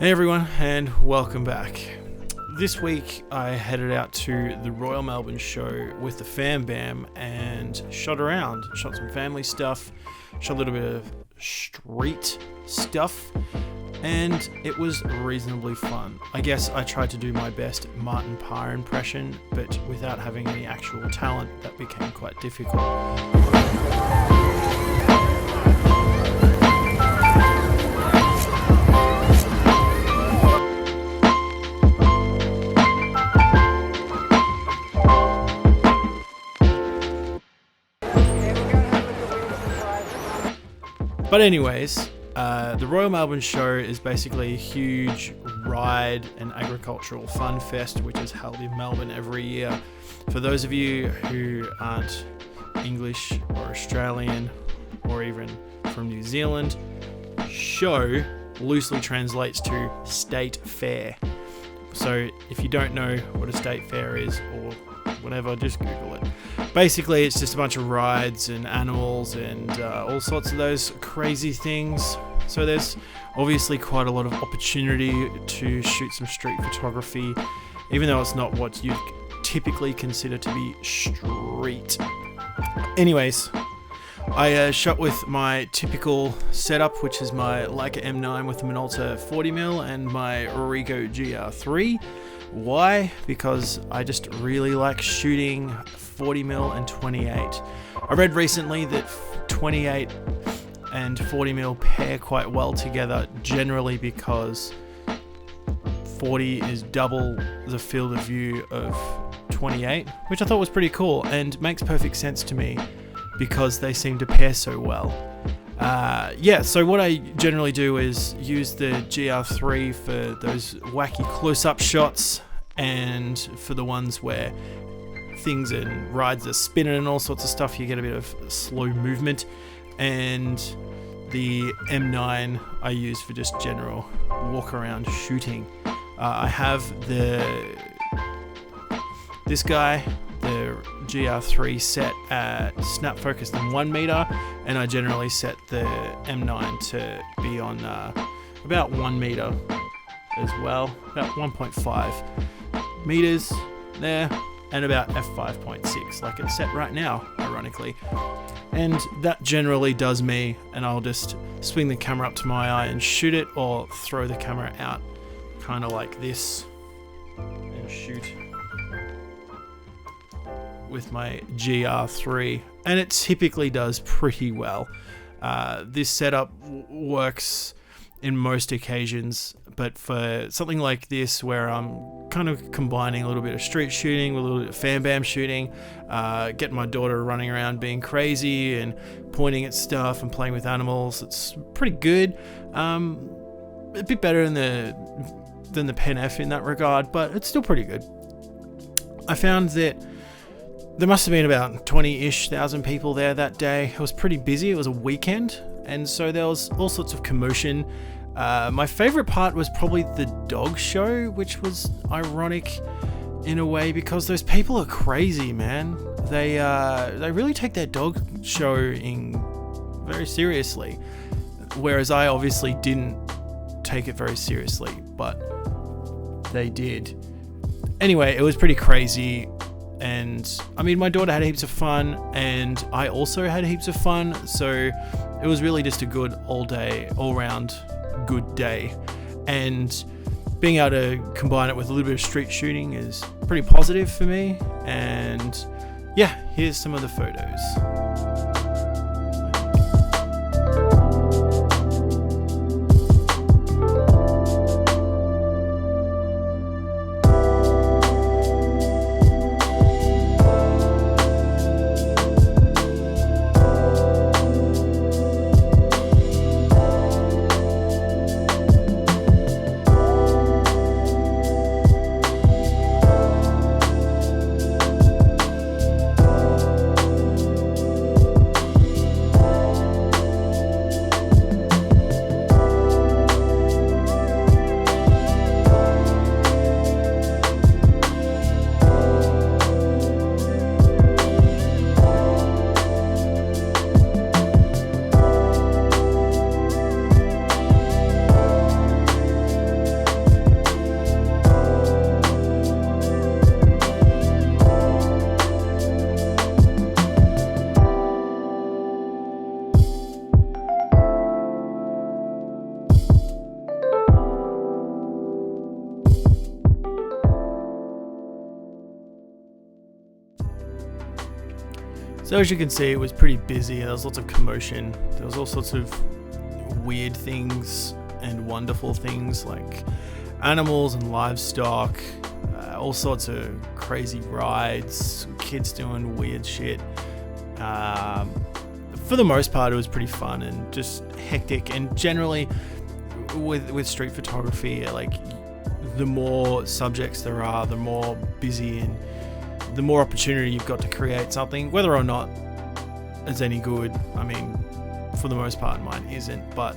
Hey everyone, and welcome back. This week I headed out to the Royal Melbourne Show with the FAMBAM and shot around. Shot some family stuff, shot a little bit of street stuff, and it was reasonably fun. I guess I tried to do my best Martin Parr impression, but without having any actual talent, that became quite difficult. But anyways, the Royal Melbourne Show is basically a huge ride and agricultural fun fest which is held in Melbourne every year. For those of you who aren't English or Australian or even from New Zealand, show loosely translates to state fair. So if you don't know what a state fair is or whatever, just Google it. Basically, it's just a bunch of rides and animals and all sorts of those crazy things. So there's obviously quite a lot of opportunity to shoot some street photography, even though it's not what you'd typically consider to be street. Anyways, I shot with my typical setup, which is my Leica M9 with the Minolta 40mm and my Ricoh GR3. Why? Because I just really like shooting 40mm and 28. I read recently that 28 and 40mm pair quite well together, generally because 40 is double the field of view of 28, which I thought was pretty cool and makes perfect sense to me because they seem to pair so well. So what I generally do is use the GR3 for those wacky close-up shots and for the ones where things and rides are spinning and all sorts of stuff, you get a bit of slow movement. And the M9 I use for just general walk around shooting. I have this guy, the GR3, set at snap focus than 1 meter, and I generally set the M9 to be on about 1 meter as well, about 1.5 meters there, and about f5.6 like it's set right now, ironically. And that generally does me, and I'll just swing the camera up to my eye and shoot it, or throw the camera out kind of like this and shoot with my GR3, and it typically does pretty well. This setup works in most occasions, but for something like this where I'm kind of combining a little bit of street shooting with a little bit of FAMBAM shooting, getting my daughter running around being crazy and pointing at stuff and playing with animals, it's pretty good. A bit better than the Pen F in that regard, but it's still pretty good. I found that there must have been about 20-ish thousand people there that day. It was pretty busy. It was a weekend, and so there was all sorts of commotion. My favorite part was probably the dog show, which was ironic in a way because those people are crazy, man. They really take their dog showing very seriously, whereas I obviously didn't take it very seriously, but they did. Anyway, it was pretty crazy. And I mean, my daughter had heaps of fun, and I also had heaps of fun. So it was really just a good all round good day. And being able to combine it with a little bit of street shooting is pretty positive for me. And yeah, here's some of the photos. So as you can see, it was pretty busy. There was lots of commotion. There was all sorts of weird things and wonderful things like animals and livestock, all sorts of crazy rides, kids doing weird shit. For the most part, it was pretty fun and just hectic. And generally, with street photography, like, the more subjects there are, the more busy and the more opportunity you've got to create something, whether or not it's any good. I mean, for the most part, mine isn't, but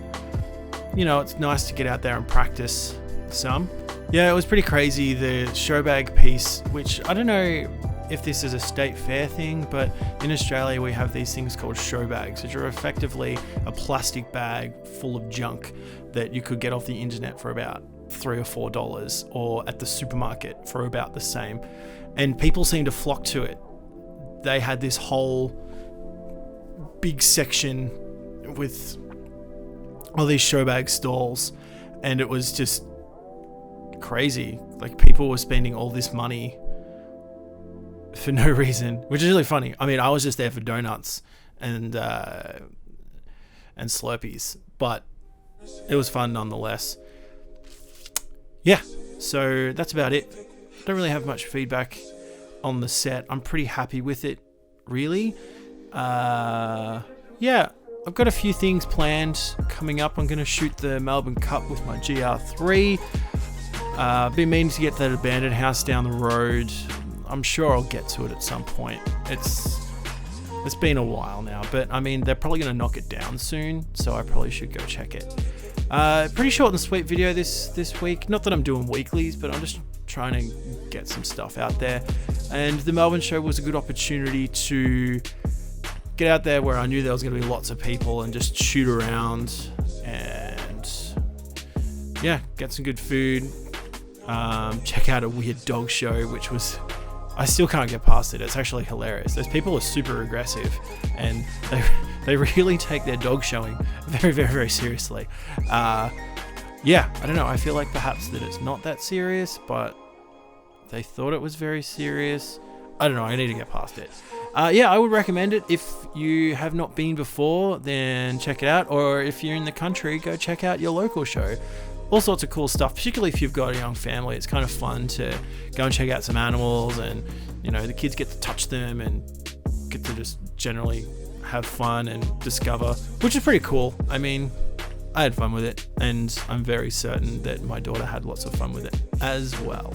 you know, it's nice to get out there and practice some. Yeah, it was pretty crazy, the show bag piece, which I don't know if this is a state fair thing, but in Australia we have these things called show bags, which are effectively a plastic bag full of junk that you could get off the internet for about $3 or $4, or at the supermarket for about the same. And people seem to flock to it. They had this whole big section with all these show bag stalls, and it was just crazy. Like, people were spending all this money for no reason, which is really funny. I mean, I was just there for donuts and Slurpees, but it was fun nonetheless. Yeah, so that's about it. Don't really have much feedback on the set. I'm pretty happy with it, really. Yeah, I've got a few things planned coming up. I'm going to shoot the Melbourne Cup with my GR3. Been meaning to get that abandoned house down the road. I'm sure I'll get to it at some point. It's been a while now, but I mean, they're probably going to knock it down soon, so I probably should go check it. Pretty short and sweet video this week. Not that I'm doing weeklies, but I'm just trying to get some stuff out there. And the Melbourne show was a good opportunity to get out there where I knew there was going to be lots of people and just shoot around and, yeah, get some good food. Check out a weird dog show, which was, I still can't get past it. It's actually hilarious. Those people are super aggressive, and they really take their dog showing very, very, very seriously. Yeah, I don't know. I feel like perhaps that it's not that serious, but they thought it was very serious. I don't know. I need to get past it. Yeah, I would recommend it. If you have not been before, then check it out. Or if you're in the country, go check out your local show. All sorts of cool stuff, particularly if you've got a young family. It's kind of fun to go and check out some animals, and, you know, the kids get to touch them and get to just generally have fun and discover, which is pretty cool. I mean, I had fun with it, and I'm very certain that my daughter had lots of fun with it as well.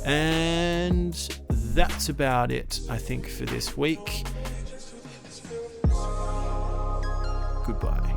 And that's about it, I think, for this week. Goodbye.